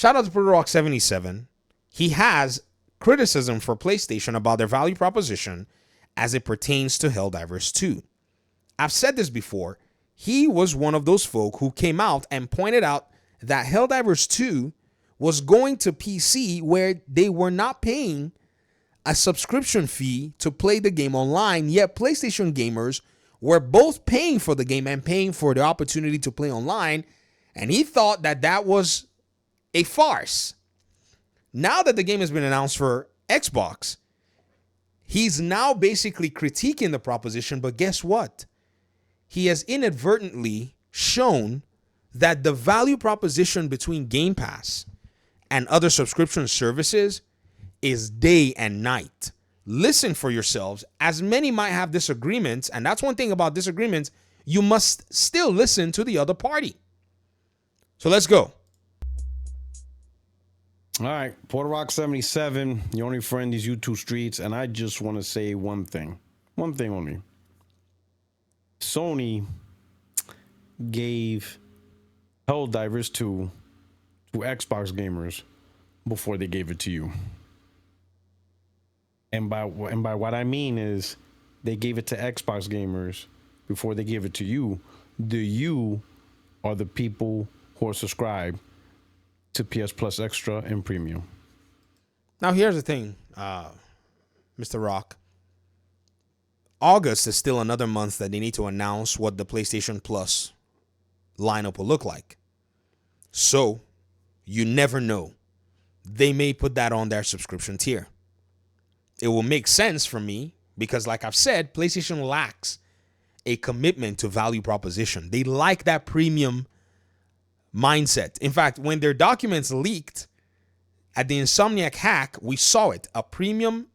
shout out to ProRock77. He has criticism for PlayStation about their value proposition as it pertains to Helldivers 2. I've said this before. He was one of those folk who came out and pointed out that Helldivers 2 was going to PC where they were not paying a subscription fee to play the game online, yet PlayStation gamers were both paying for the game and paying for the opportunity to play online, and he thought that that was a farce. Now that the game has been announced for Xbox, he's now basically critiquing the proposition, but guess what? He has inadvertently shown that the value proposition between Game Pass and other subscription services is day and night. Listen for yourselves, as many might have disagreements, and that's one thing about disagreements, you must still listen to the other party. So let's go. All right, Puerto Rock 77, your only friend these YouTube streets, and I just want to say one thing only. Sony gave Helldivers 2 to Xbox gamers before they gave it to you. And by what I mean is they gave it to Xbox gamers before they gave it to you. The you are the people who are subscribed to PS Plus Extra and Premium. Now here's the thing, Mr. Rock. August is still another month that they need to announce what the PlayStation Plus lineup will look like. So, you never know. They may put that on their subscription tier. It will make sense for me because, like I've said, PlayStation lacks a commitment to value proposition. They like that premium mindset. In fact, when their documents leaked at the Insomniac hack, we saw it. A premium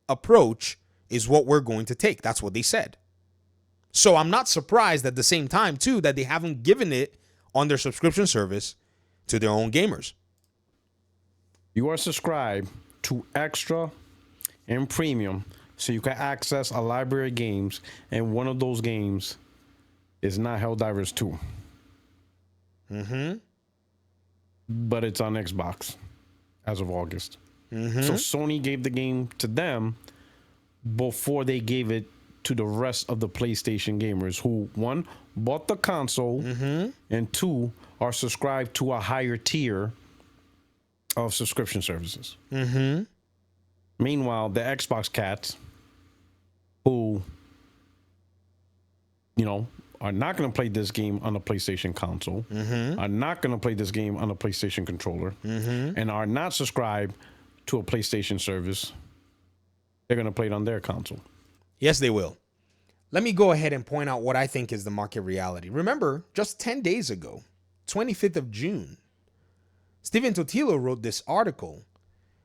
approach is what we're going to take. That's what they said. So I'm not surprised at the same time, too, that they haven't given it on their subscription service to their own gamers. You are subscribed to Extra and Premium so you can access a library of games, and one of those games is not Helldivers 2. But it's on Xbox as of August. So Sony gave the game to them before they gave it to the rest of the PlayStation gamers who, one, bought the console, and two, are subscribed to a higher tier of subscription services. Meanwhile, the Xbox cats who, you know, are not going to play this game on a PlayStation console, are not going to play this game on a PlayStation controller, and are not subscribed to a PlayStation service, they're going to play it on their console. Yes, they will. Let me go ahead and point out what I think is the market reality. Remember, just 10 days ago, 25th of June, Steven Totilo wrote this article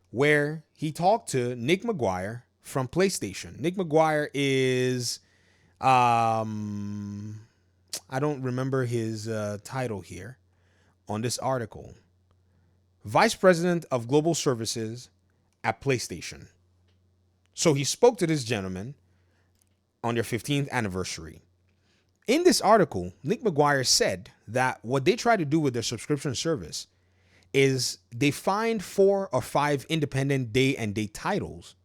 where he talked to Nick McGuire from PlayStation. Nick McGuire is, I don't remember his title here on this article. Vice President of Global Services at PlayStation. So he spoke to this gentleman on their 15th anniversary. In this article, Nick McGuire said that what they try to do with their subscription service is they find 4 or 5 independent day and date titles,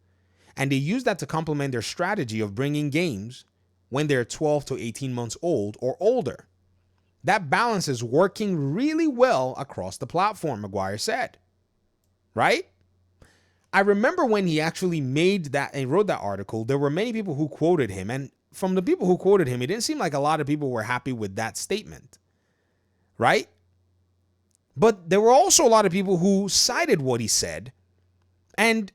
and they use that to complement their strategy of bringing games when they're 12 to 18 months old or older. That balance is working really well across the platform, McGuire said. Right? I remember when he actually made that and wrote that article, there were many people who quoted him. And from the people who quoted him, it didn't seem like a lot of people were happy with that statement. Right? But there were also a lot of people who cited what he said. And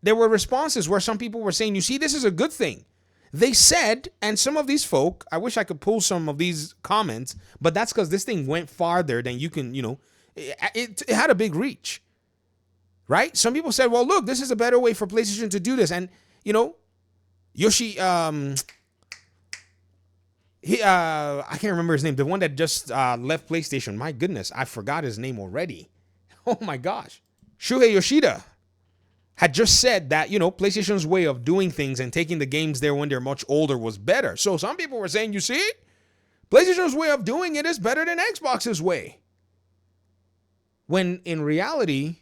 there were responses where some people were saying, you see, this is a good thing. They said, and some of these folk, I wish I could pull some of these comments, but that's because this thing went farther than you can, it had a big reach. Right? Some people said, well, look, this is a better way for PlayStation to do this. And, Yoshi, I can't remember his name. The one that just left PlayStation. My goodness, I forgot his name already. Oh, my gosh. Shuhei Yoshida had just said that, PlayStation's way of doing things and taking the games there when they're much older was better. So some people were saying, you see, PlayStation's way of doing it is better than Xbox's way. When in reality,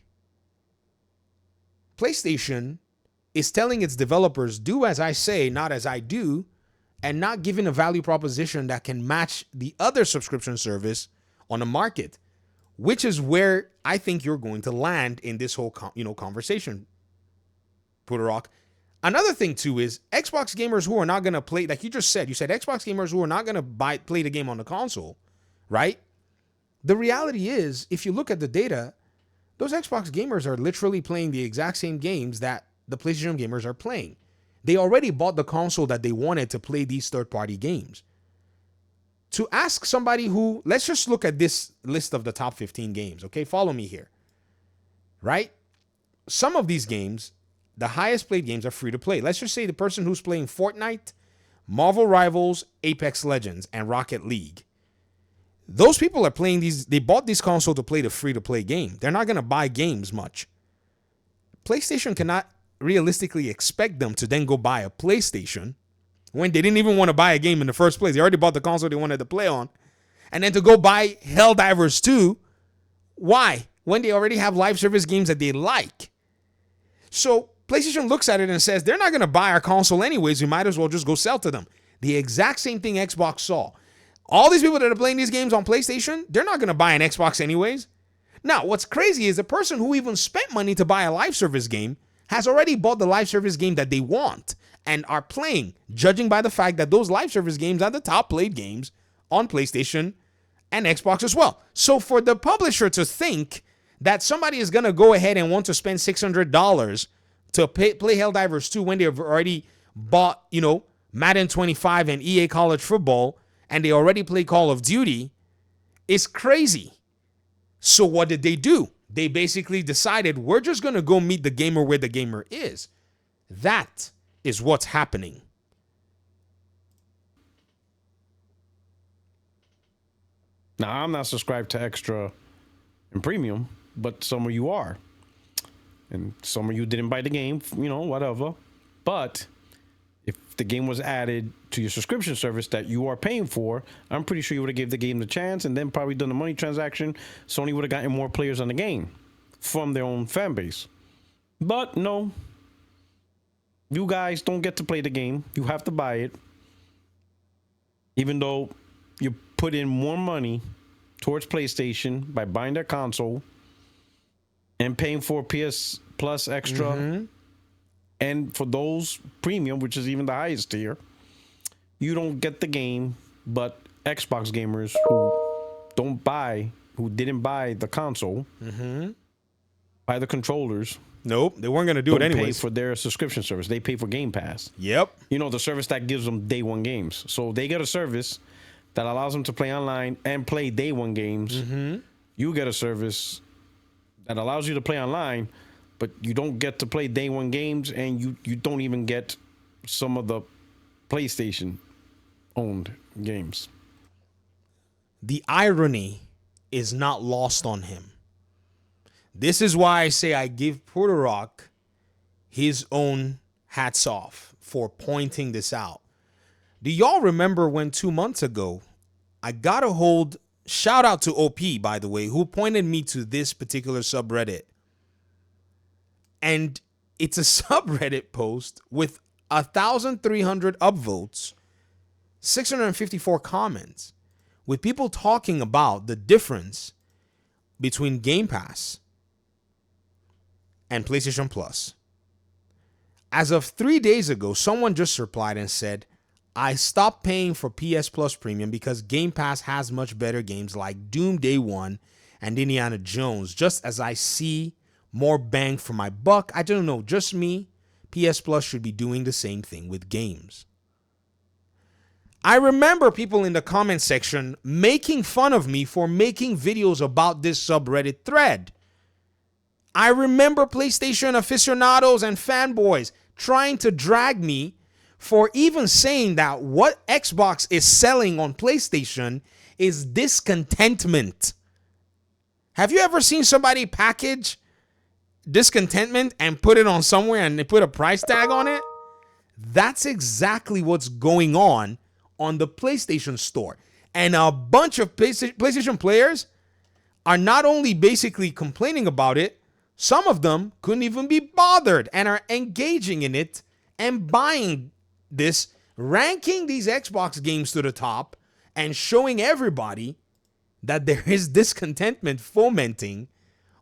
PlayStation is telling its developers, do as I say, not as I do, and not giving a value proposition that can match the other subscription service on the market, which is where I think you're going to land in this whole conversation, Puderok. Another thing too is Xbox gamers who are not going to play, like you just said, Xbox gamers who are not going to play the game on the console, right? The reality is, if you look at the data, those Xbox gamers are literally playing the exact same games that the PlayStation gamers are playing. They already bought the console that they wanted to play these third-party games. To ask somebody who, let's just look at this list of the top 15 games, okay? Follow me here, right? Some of these games, the highest played games, are free to play. Let's just say the person who's playing Fortnite, Marvel Rivals, Apex Legends, and Rocket League. Those people are playing these, they bought this console to play the free-to-play game. They're not going to buy games much. PlayStation cannot realistically expect them to then go buy a PlayStation when they didn't even want to buy a game in the first place. They already bought the console they wanted to play on. And then to go buy Helldivers 2, why? When they already have live service games that they like. So PlayStation looks at it and says, they're not going to buy our console anyways. We might as well just go sell to them. The exact same thing Xbox saw. All these people that are playing these games on PlayStation, they're not going to buy an Xbox anyways. Now, what's crazy is the person who even spent money to buy a live service game has already bought the live service game that they want and are playing, judging by the fact that those live service games are the top played games on PlayStation and Xbox as well. So for the publisher to think that somebody is going to go ahead and want to spend $600 to play Helldivers 2 when they've already bought, Madden 25 and EA College Football, and they already play Call of Duty, is crazy. So what did they do? They basically decided, we're just going to go meet the gamer where the gamer is. That is what's happening. Now, I'm not subscribed to Extra and Premium, but some of you are. And some of you didn't buy the game, whatever. But if the game was added to your subscription service that you are paying for, I'm pretty sure you would have gave the game the chance and then probably done the money transaction. Sony would have gotten more players on the game from their own fan base. But no, you guys don't get to play the game. You have to buy it. Even though you put in more money towards PlayStation by buying their console and paying for PS Plus Extra. Mm-hmm. And for those premium, which is even the highest tier, you don't get the game. But Xbox gamers who didn't buy the console, buy the controllers. Nope, they weren't going to do it anyways. Pay for their subscription service. They pay for Gamepass. Yep. The service that gives them day one games. So they get a service that allows them to play online and play day one games. Mm-hmm. You get a service that allows you to play online, but you don't get to play day one games, and you don't even get some of the PlayStation-owned games. The irony is not lost on him. This is why I say I give Puderok his own hats off for pointing this out. Do y'all remember when 2 months ago, I got a hold, shout out to OP, by the way, who pointed me to this particular subreddit. And it's a subreddit post with 1,300 upvotes, 654 comments, with people talking about the difference between Game Pass and PlayStation Plus. As of 3 days ago, someone just replied and said, I stopped paying for PS Plus Premium because Game Pass has much better games like Doom Day 1 and Indiana Jones, just as I see more bang for my buck. I don't know, just me. PS Plus should be doing the same thing with games. I remember people in the comment section making fun of me for making videos about this subreddit thread. I remember PlayStation aficionados and fanboys trying to drag me for even saying that what Xbox is selling on PlayStation is discontentment. Have you ever seen somebody package discontentment and put it on somewhere and they put a price tag on it? That's exactly what's going on the PlayStation Store. And a bunch of PlayStation players are not only basically complaining about it, some of them couldn't even be bothered and are engaging in it and buying this, ranking these Xbox games to the top and showing everybody that there is discontentment fomenting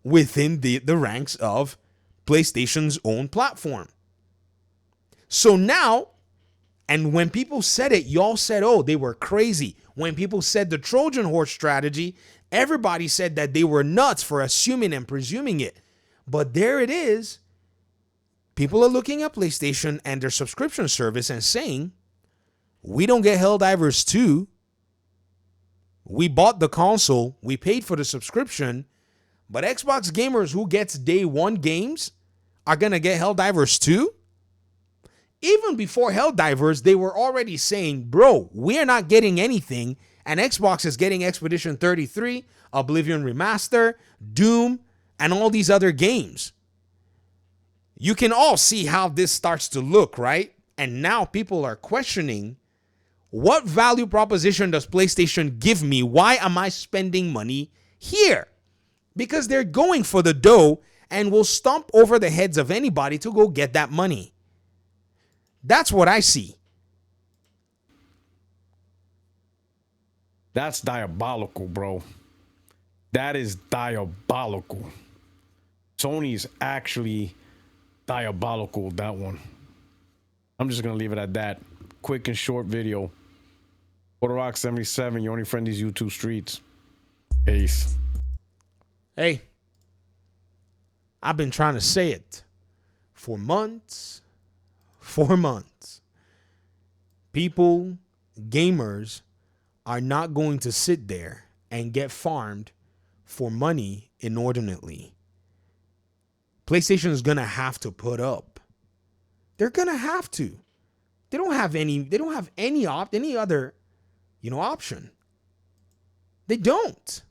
within the ranks of PlayStation's own platform. So now, and when people said it, y'all said, oh, they were crazy. When people said the Trojan horse strategy, everybody said that they were nuts for assuming and presuming it. But there it is. People are looking at PlayStation and their subscription service and saying, we don't get Helldivers 2. We bought the console. We paid for the subscription. But Xbox gamers who gets day one games are going to get Helldivers 2? Even before Helldivers, they were already saying, bro, we're not getting anything. And Xbox is getting Expedition 33, Oblivion Remaster, Doom, and all these other games. You can all see how this starts to look, right? And now people are questioning, what value proposition does PlayStation give me? Why am I spending money here? Because they're going for the dough and will stomp over the heads of anybody to go get that money. That's what I see. That's diabolical, bro. That is diabolical. Sony is actually diabolical with that one. I'm just gonna leave it at that. Quick and short video. Rock 77, your only friend is YouTube streets. Peace. Hey, I've been trying to say it for months. 4 months. People, gamers, are not going to sit there and get farmed for money inordinately. PlayStation is gonna have to put up. They're gonna have to. They don't have any other, option. They don't.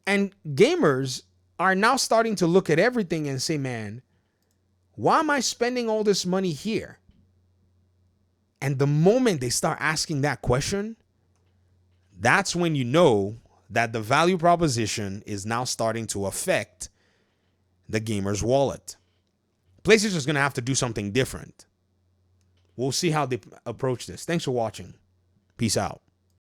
And gamers are now starting to look at everything and say, man, why am I spending all this money here? And the moment they start asking that question, that's when you know that the value proposition is now starting to affect the gamer's wallet. PlayStation is going to have to do something different. We'll see how they approach this. Thanks for watching. Peace out.